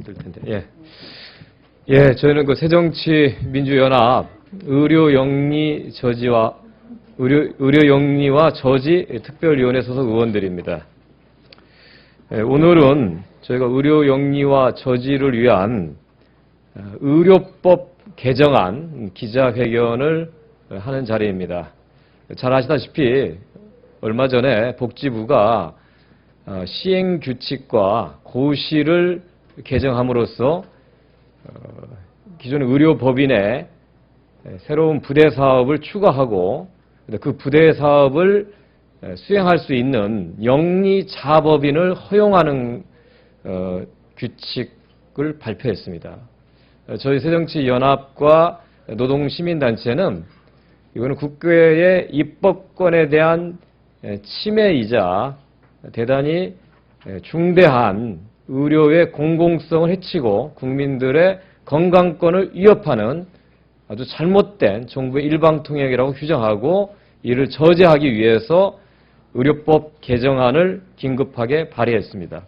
될 텐데. 저희는 그 새정치민주연합 의료영리와 저지 특별위원회 소속 의원들입니다. 오늘은 저희가 의료영리와 저지를 위한 의료법 개정안 기자회견을 하는 자리입니다. 잘 아시다시피 얼마 전에 복지부가 시행규칙과 고시를 개정함으로써 기존의 의료법인에 새로운 부대 사업을 추가하고 그 부대 사업을 수행할 수 있는 영리자법인을 허용하는 규칙을 발표했습니다. 저희 새정치연합과 노동시민단체는 이거는 국회의 입법권에 대한 침해이자 대단히 중대한 의료의 공공성을 해치고 국민들의 건강권을 위협하는 아주 잘못된 정부의 일방통행이라고 규정하고 이를 저지하기 위해서 의료법 개정안을 긴급하게 발의했습니다.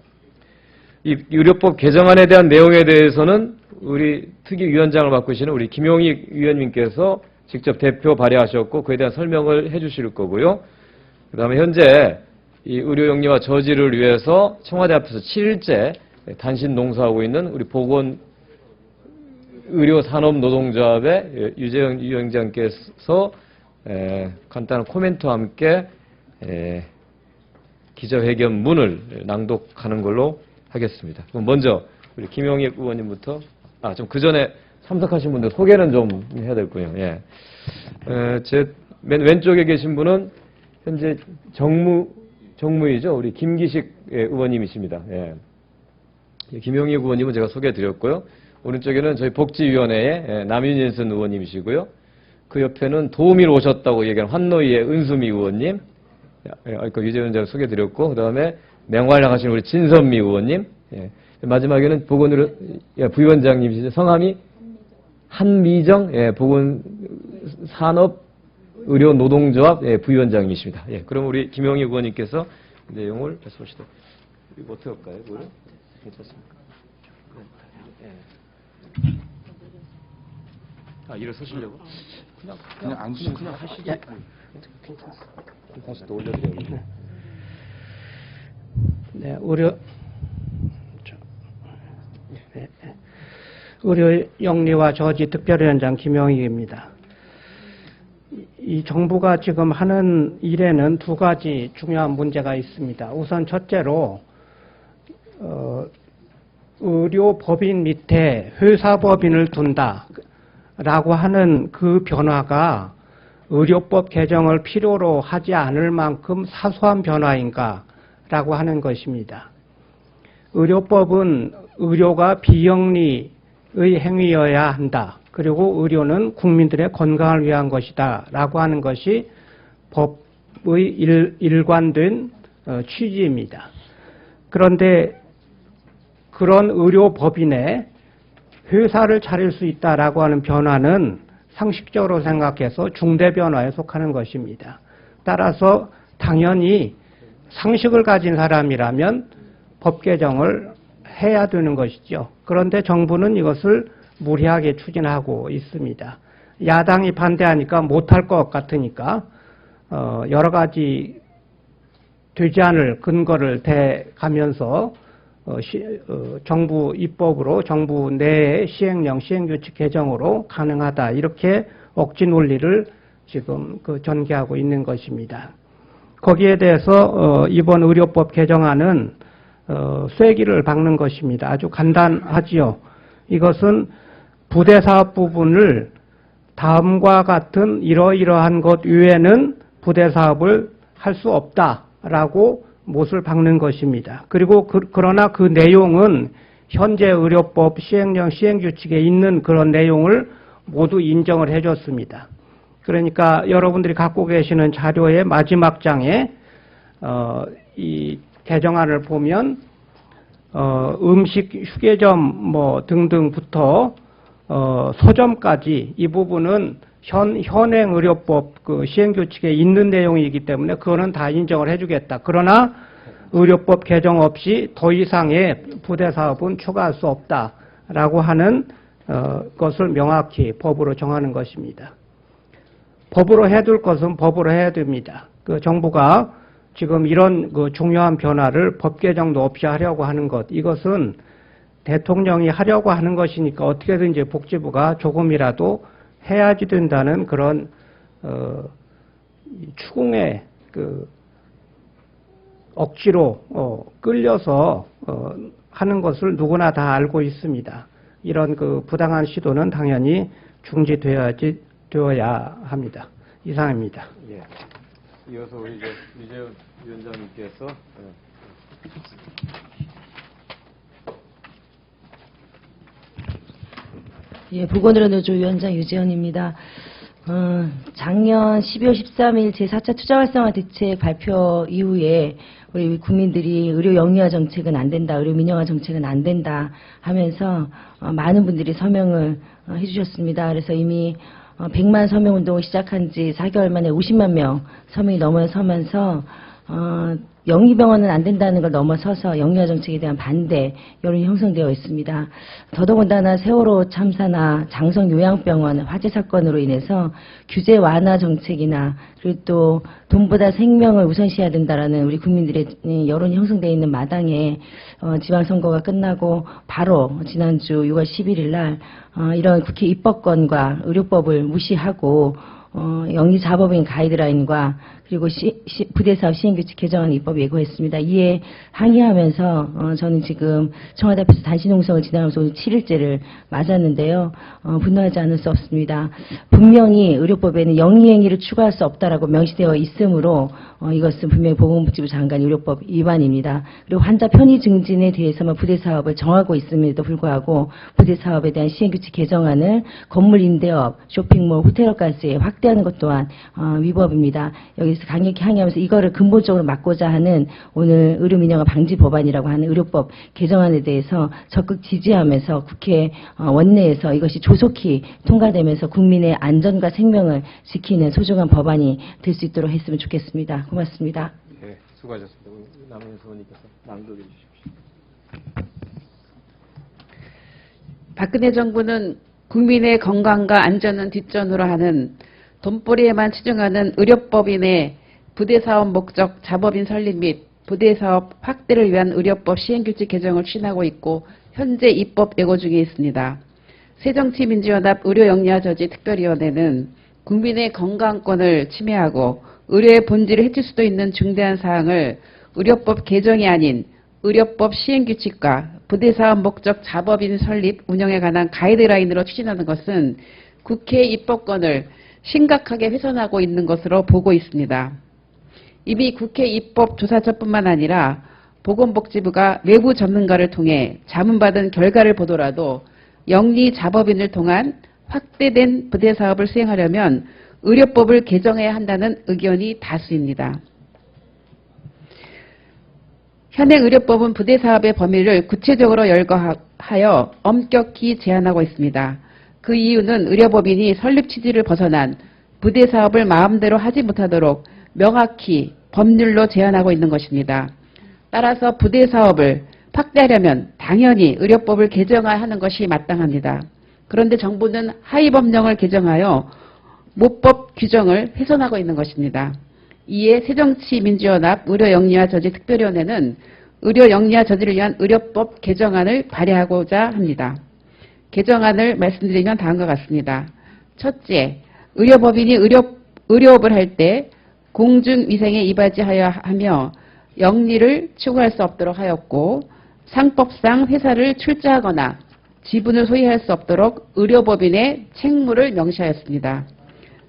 이 의료법 개정안에 대한 내용에 대해서는 우리 특위위원장을 맡고 계시는 우리 김용익 위원님께서 직접 대표 발의하셨고 그에 대한 설명을 해 주실 거고요. 그 다음에 현재 이 의료영리와 저지를 위해서 청와대 앞에서 7일째 단신 농사하고 있는 우리 보건의료산업노동조합의 유재영 위원장께서 간단한 코멘트와 함께 기자회견문을 낭독하는 걸로 하겠습니다. 그럼 먼저 우리 김용익 의원님부터 좀 그 전에 참석하신 분들 소개는 좀 해야 될 거예요. 제 맨 왼쪽에 계신 분은 현재 정무이죠. 우리 김기식 의원님이십니다. 김용익 의원님은 제가 소개해드렸고요. 오른쪽에는 저희 복지위원회의 남윤인선 의원님이시고요. 그 옆에는 도우미로 오셨다고 얘기하는 환노위의 은수미 의원님, 유재현 장 소개해드렸고, 그 다음에 맹활약 하시는 우리 진선미 의원님, 마지막에는 보건의료 부위원장님이시죠. 성함이 한미정 보건산업의료노동조합 부위원장님이십니다. 그럼 우리 김용익 의원님께서 내용을 말씀하시도록. 이거 어떻게 할까요? 괜찮습니까? 이를 쓰시려고? 그냥 앉으시면 그냥 하시죠. 괜찮습니다. 다시 또 올려드려요. 의료영리와 저지 특별위원장 김용익입니다. 이 정부가 지금 하는 일에는 두 가지 중요한 문제가 있습니다. 우선 첫째로 의료법인 밑에 회사법인을 둔다라고 하는 그 변화가 의료법 개정을 필요로 하지 않을 만큼 사소한 변화인가라고 하는 것입니다. 의료법은 의료가 비영리의 행위여야 한다. 그리고 의료는 국민들의 건강을 위한 것이다. 라고 하는 것이 법의 일관된 취지입니다. 그런데 그런 의료법인에 회사를 차릴 수 있다라고 하는 변화는 상식적으로 생각해서 중대 변화에 속하는 것입니다. 따라서 당연히 상식을 가진 사람이라면 법 개정을 해야 되는 것이죠. 그런데 정부는 이것을 무리하게 추진하고 있습니다. 야당이 반대하니까 못할 것 같으니까 여러 가지 되지 않을 근거를 대가면서 정부 입법으로 정부 내의 시행령, 시행규칙 개정으로 가능하다. 이렇게 억지 논리를 지금 전개하고 있는 것입니다. 거기에 대해서 이번 의료법 개정안은 쐐기를 박는 것입니다. 아주 간단하지요. 이것은 부대사업 부분을 다음과 같은 이러이러한 것 외에는 부대사업을 할 수 없다라고 못을 박는 것입니다. 그리고 그러나 그 내용은 현재 의료법 시행령 시행규칙에 있는 그런 내용을 모두 인정을 해줬습니다. 그러니까 여러분들이 갖고 계시는 자료의 마지막 장에 이 개정안을 보면 음식 휴게점 등등부터 서점까지 이 부분은 현행 의료법 시행규칙에 있는 내용이기 때문에 그거는 다 인정을 해주겠다. 그러나 의료법 개정 없이 더 이상의 부대 사업은 추가할 수 없다라고 하는 것을 명확히 법으로 정하는 것입니다. 법으로 해둘 것은 법으로 해야 됩니다. 그 정부가 지금 이런 그 중요한 변화를 법 개정도 없이 하려고 하는 것, 이것은 대통령이 하려고 하는 것이니까 어떻게든지 복지부가 조금이라도 해야지 된다는 그런 추궁의 그 억지로 끌려서 하는 것을 누구나 다 알고 있습니다. 이런 그 부당한 시도는 당연히 중지되어야 합니다. 이상입니다. 예. 이어서 우리 이재훈 위원장님께서 예, 보건의료노조 위원장 유재현입니다. 작년 12월 13일 제4차 투자활성화 대책 발표 이후에 우리 국민들이 의료 영유아 정책은 안 된다, 의료 민영화 정책은 안 된다 하면서 많은 분들이 서명을 해주셨습니다. 그래서 이미 100만 서명 운동을 시작한 지 4개월 만에 50만 명 서명이 넘어서면서 영리병원은 안 된다는 걸 넘어서서 영유아 정책에 대한 반대 여론이 형성되어 있습니다. 더더군다나 세월호 참사나 장성 요양병원 화재 사건으로 인해서 규제 완화 정책이나 그리고 또 돈보다 생명을 우선시해야 된다라는 우리 국민들의 여론이 형성되어 있는 마당에 지방선거가 끝나고 바로 지난주 6월 11일 날 이런 국회 입법권과 의료법을 무시하고 영리자법인 가이드라인과 그리고 부대사업 시행규칙 개정안 입법 예고했습니다. 이에 항의하면서 저는 지금 청와대 앞에서 단신농성을 진행하면서 오늘 7일째를 맞았는데요. 분노하지 않을 수 없습니다. 분명히 의료법에는 영리행위를 추가할 수 없다라고 명시되어 있으므로 이것은 분명히 보건복지부 장관 의료법 위반입니다. 그리고 환자 편의 증진에 대해서만 부대사업을 정하고 있음에도 불구하고 부대사업에 대한 시행규칙 개정안을 건물 임대업, 쇼핑몰, 호텔업까지 확대하는 것 또한 위법입니다. 여기서 강력히 항의하면서 이거를 근본적으로 막고자 하는 오늘 의료민영화 방지 법안이라고 하는 의료법 개정안에 대해서 적극 지지하면서 국회 원내에서 이것이 조속히 통과되면서 국민의 안전과 생명을 지키는 소중한 법안이 될 수 있도록 했으면 좋겠습니다. 고맙습니다. 네, 수고하셨습니다. 남은희 의원님께서 낭독해 주십시오. 박근혜 정부는 국민의 건강과 안전은 뒷전으로 하는 돈벌이에만 치중하는 의료법인의 부대사업 목적 자법인 설립 및 부대사업 확대를 위한 의료법 시행규칙 개정을 추진하고 있고 현재 입법 예고 중에 있습니다. 새정치민주연합 의료영리화저지 특별위원회는 국민의 건강권을 침해하고 의료의 본질을 해칠 수도 있는 중대한 사항을 의료법 개정이 아닌 의료법 시행규칙과 부대사업 목적 자법인 설립 운영에 관한 가이드라인으로 추진하는 것은 국회 입법권을 심각하게 훼손하고 있는 것으로 보고 있습니다. 이미 국회 입법조사처뿐만 아니라 보건복지부가 외부 전문가를 통해 자문받은 결과를 보더라도 영리자법인을 통한 확대된 부대사업을 수행하려면 의료법을 개정해야 한다는 의견이 다수입니다. 현행 의료법은 부대사업의 범위를 구체적으로 열거하여 엄격히 제한하고 있습니다. 그 이유는 의료법인이 설립 취지를 벗어난 부대사업을 마음대로 하지 못하도록 명확히 법률로 제한하고 있는 것입니다. 따라서 부대사업을 확대하려면 당연히 의료법을 개정해야 하는 것이 마땅합니다. 그런데 정부는 하위법령을 개정하여 모법 규정을 훼손하고 있는 것입니다. 이에 새정치민주연합 의료영리화저지 특별위원회는 의료영리화저지를 위한 의료법 개정안을 발의하고자 합니다. 개정안을 말씀드리면 다음과 같습니다. 첫째, 의료법인이 의료업을 할 때 공중위생에 이바지하여 하며 영리를 추구할 수 없도록 하였고 상법상 회사를 출자하거나 지분을 소유할 수 없도록 의료법인의 책무를 명시하였습니다.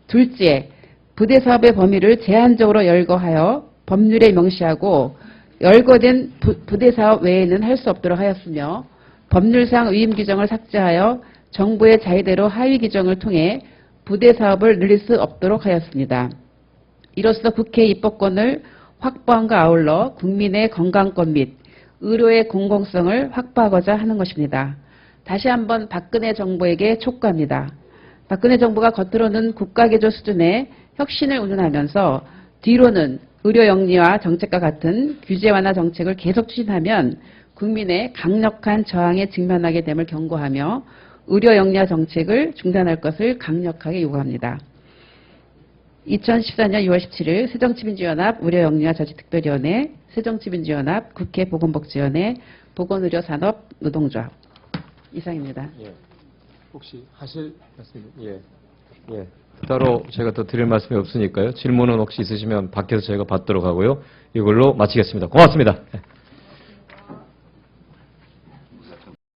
둘째, 부대사업의 범위를 제한적으로 열거하여 법률에 명시하고 열거된 부대사업 외에는 할 수 없도록 하였으며 법률상 위임 규정을 삭제하여 정부의 자의대로 하위 규정을 통해 부대사업을 늘릴 수 없도록 하였습니다. 이로써 국회 입법권을 확보함과 아울러 국민의 건강권 및 의료의 공공성을 확보하고자 하는 것입니다. 다시 한번 박근혜 정부에게 촉구합니다. 박근혜 정부가 겉으로는 국가개조 수준의 혁신을 운운하면서 뒤로는 의료 영리화 정책과 같은 규제 완화 정책을 계속 추진하면 국민의 강력한 저항에 직면하게 됨을 경고하며 의료 영리화 정책을 중단할 것을 강력하게 요구합니다. 2014년 6월 17일 새정치민주연합 의료영리화 저지특별위원회, 새정치민주연합 국회 보건복지위원회, 보건의료산업노동조합. 이상입니다. 예. 혹시 하실 말씀? 예. 예. 따로 제가 더 드릴 말씀이 없으니까요. 질문은 혹시 있으시면 밖에서 저희가 받도록 하고요. 이걸로 마치겠습니다. 고맙습니다.